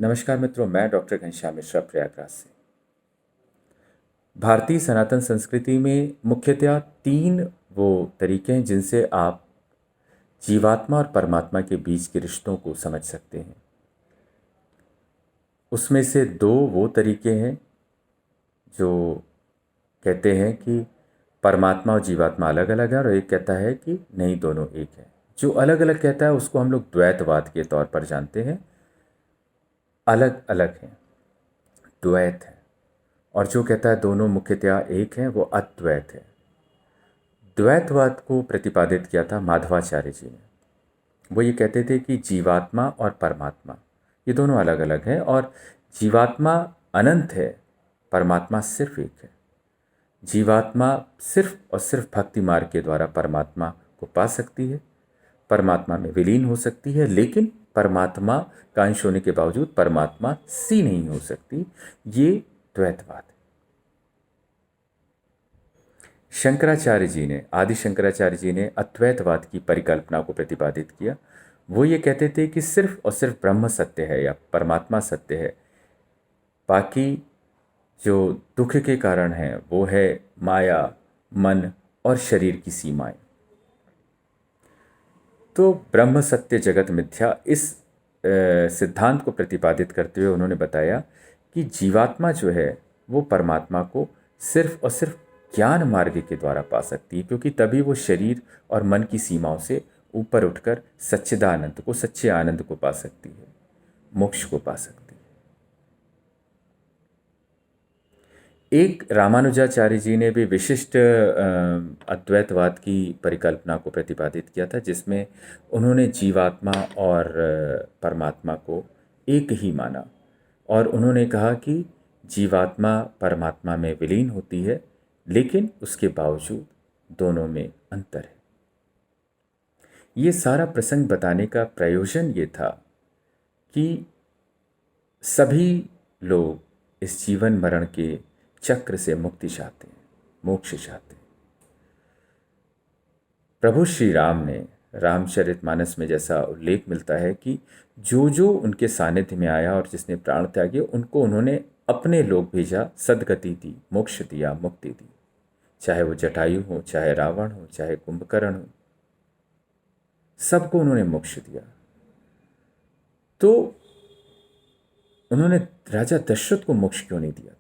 नमस्कार मित्रों, मैं डॉक्टर घनश्याम मिश्रा प्रयागराज से। भारतीय सनातन संस्कृति में मुख्यतः तीन वो तरीके हैं जिनसे आप जीवात्मा और परमात्मा के बीच के रिश्तों को समझ सकते हैं। उसमें से दो वो तरीके हैं जो कहते हैं कि परमात्मा और जीवात्मा अलग अलग है, और एक कहता है कि नहीं, दोनों एक है। जो अलग अलग कहता है उसको हम लोग द्वैतवाद के तौर पर जानते हैं। अलग अलग है, द्वैत है। और जो कहता है दोनों मुख्यतया एक हैं, वो अद्वैत है। द्वैतवाद को प्रतिपादित किया था माधवाचार्य जी ने। वो ये कहते थे कि जीवात्मा और परमात्मा ये दोनों अलग अलग हैं, और जीवात्मा अनंत है, परमात्मा सिर्फ एक है। जीवात्मा सिर्फ और सिर्फ भक्ति मार्ग के द्वारा परमात्मा को पा सकती है, परमात्मा में विलीन हो सकती है, लेकिन परमात्मा का अंश होने के बावजूद परमात्मा सी नहीं हो सकती। ये द्वैतवाद है। शंकराचार्य जी ने, आदि शंकराचार्य जी ने अद्वैतवाद की परिकल्पना को प्रतिपादित किया। वो ये कहते थे कि सिर्फ और सिर्फ ब्रह्म सत्य है या परमात्मा सत्य है, बाकी जो दुख के कारण हैं वो है माया, मन और शरीर की सीमाएं। तो ब्रह्म सत्य जगत मिथ्या, इस सिद्धांत को प्रतिपादित करते हुए उन्होंने बताया कि जीवात्मा जो है वो परमात्मा को सिर्फ और सिर्फ ज्ञान मार्ग के द्वारा पा सकती है, क्योंकि तभी वो शरीर और मन की सीमाओं से ऊपर उठकर सच्चिदानंद को, सच्चे आनंद को पा सकती है, मोक्ष को पा सकती है। एक रामानुजाचार्य जी ने भी विशिष्ट अद्वैतवाद की परिकल्पना को प्रतिपादित किया था, जिसमें उन्होंने जीवात्मा और परमात्मा को एक ही माना, और उन्होंने कहा कि जीवात्मा परमात्मा में विलीन होती है, लेकिन उसके बावजूद दोनों में अंतर है। ये सारा प्रसंग बताने का प्रयोजन ये था कि सभी लोग इस जीवन मरण के चक्र से मुक्ति चाहते हैं, मोक्ष चाहते हैं। प्रभु श्री राम ने रामचरितमानस में जैसा उल्लेख मिलता है कि जो जो उनके सानिध्य में आया और जिसने प्राण त्यागे, उनको उन्होंने अपने लोक भेजा, सदगति दी, मोक्ष दिया, मुक्ति दी। चाहे वो जटायु हो, चाहे रावण हो, चाहे कुंभकर्ण हो, सबको उन्होंने मोक्ष दिया। तो उन्होंने राजा दशरथ को मोक्ष क्यों नहीं दिया था?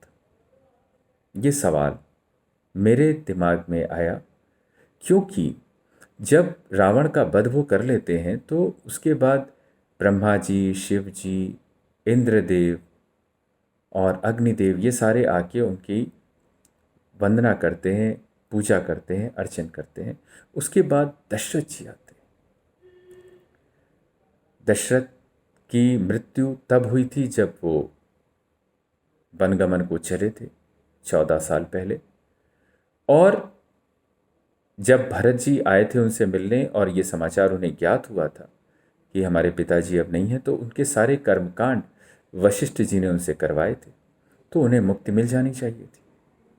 ये सवाल मेरे दिमाग में आया, क्योंकि जब रावण का वध वो कर लेते हैं तो उसके बाद ब्रह्मा जी, शिव जी, इंद्रदेव और अग्निदेव ये सारे आके उनकी वंदना करते हैं, पूजा करते हैं, अर्चन करते हैं। उसके बाद दशरथ जी आते हैं। दशरथ की मृत्यु तब हुई थी जब वो वनगमन को चले थे 14 साल पहले, और जब भरत जी आए थे उनसे मिलने और ये समाचार उन्हें ज्ञात हुआ था कि हमारे पिताजी अब नहीं हैं, तो उनके सारे कर्मकांड वशिष्ठ जी ने उनसे करवाए थे, तो उन्हें मुक्ति मिल जानी चाहिए थी,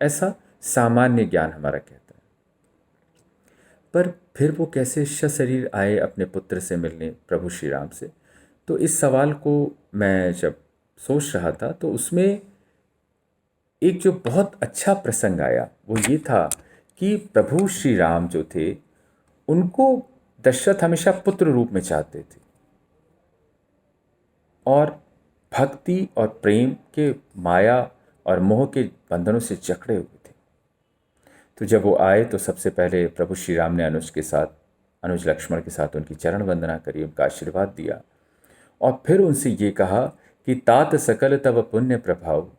ऐसा सामान्य ज्ञान हमारा कहता है। पर फिर वो कैसे सशरीर आए अपने पुत्र से मिलने, प्रभु श्री राम से? तो इस सवाल को मैं जब सोच रहा था तो उसमें एक जो बहुत अच्छा प्रसंग आया वो ये था कि प्रभु श्री राम जो थे उनको दशरथ हमेशा पुत्र रूप में चाहते थे, और भक्ति और प्रेम के माया और मोह के बंधनों से जकड़े हुए थे। तो जब वो आए तो सबसे पहले प्रभु श्री राम ने अनुज लक्ष्मण के साथ उनकी चरण वंदना करी, उनका आशीर्वाद दिया, और फिर उनसे ये कहा कि तात सकल तव पुण्य प्रभाव,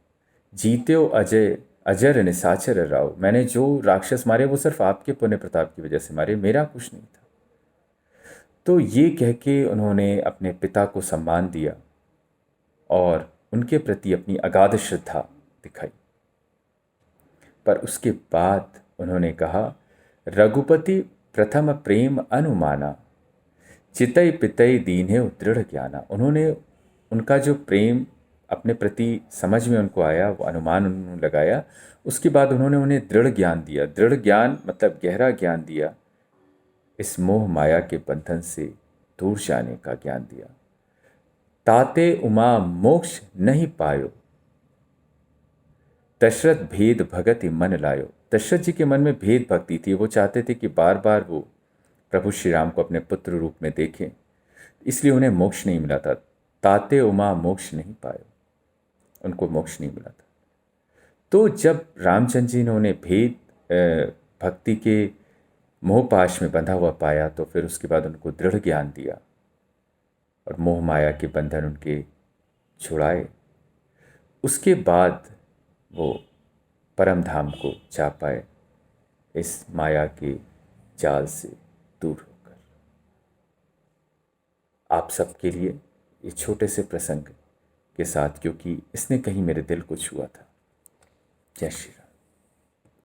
जीत्यो अजय अजर निसाचर राव। मैंने जो राक्षस मारे वो सिर्फ आपके पुण्य प्रताप की वजह से मारे, मेरा कुछ नहीं था। तो ये कह के उन्होंने अपने पिता को सम्मान दिया और उनके प्रति अपनी अगाध श्रद्धा दिखाई। पर उसके बाद उन्होंने कहा, रघुपति प्रथम प्रेम अनुमाना, चितई पितई दीन्हे दृढ़ ज्ञाना। उन्होंने उनका जो प्रेम अपने प्रति समझ में उनको आया, वो अनुमान उन्होंने लगाया। उसके बाद उन्होंने उन्हें दृढ़ ज्ञान दिया। दृढ़ ज्ञान मतलब गहरा ज्ञान दिया, इस मोह माया के बंधन से दूर जाने का ज्ञान दिया। ताते उमा मोक्ष नहीं पायो, दशरथ भेद भगति मन लायो। दशरथ जी के मन में भेद भक्ति थी, वो चाहते थे कि बार बार वो प्रभु श्री राम को अपने पुत्र रूप में देखें, इसलिए उन्हें मोक्ष नहीं मिला था। ताते उमा मोक्ष नहीं पायो, उनको मोक्ष नहीं मिला था। तो जब रामचंद्र जी ने उन्हें भेद भक्ति के मोहपाश में बंधा हुआ पाया, तो फिर उसके बाद उनको दृढ़ ज्ञान दिया और मोह माया के बंधन उनके छुड़ाए। उसके बाद वो परम धाम को जा पाए, इस माया के जाल से दूर होकर। आप सबके लिए ये छोटे से प्रसंग के साथ, क्योंकि इसने कहीं मेरे दिल को छुआ था। जय श्री राम।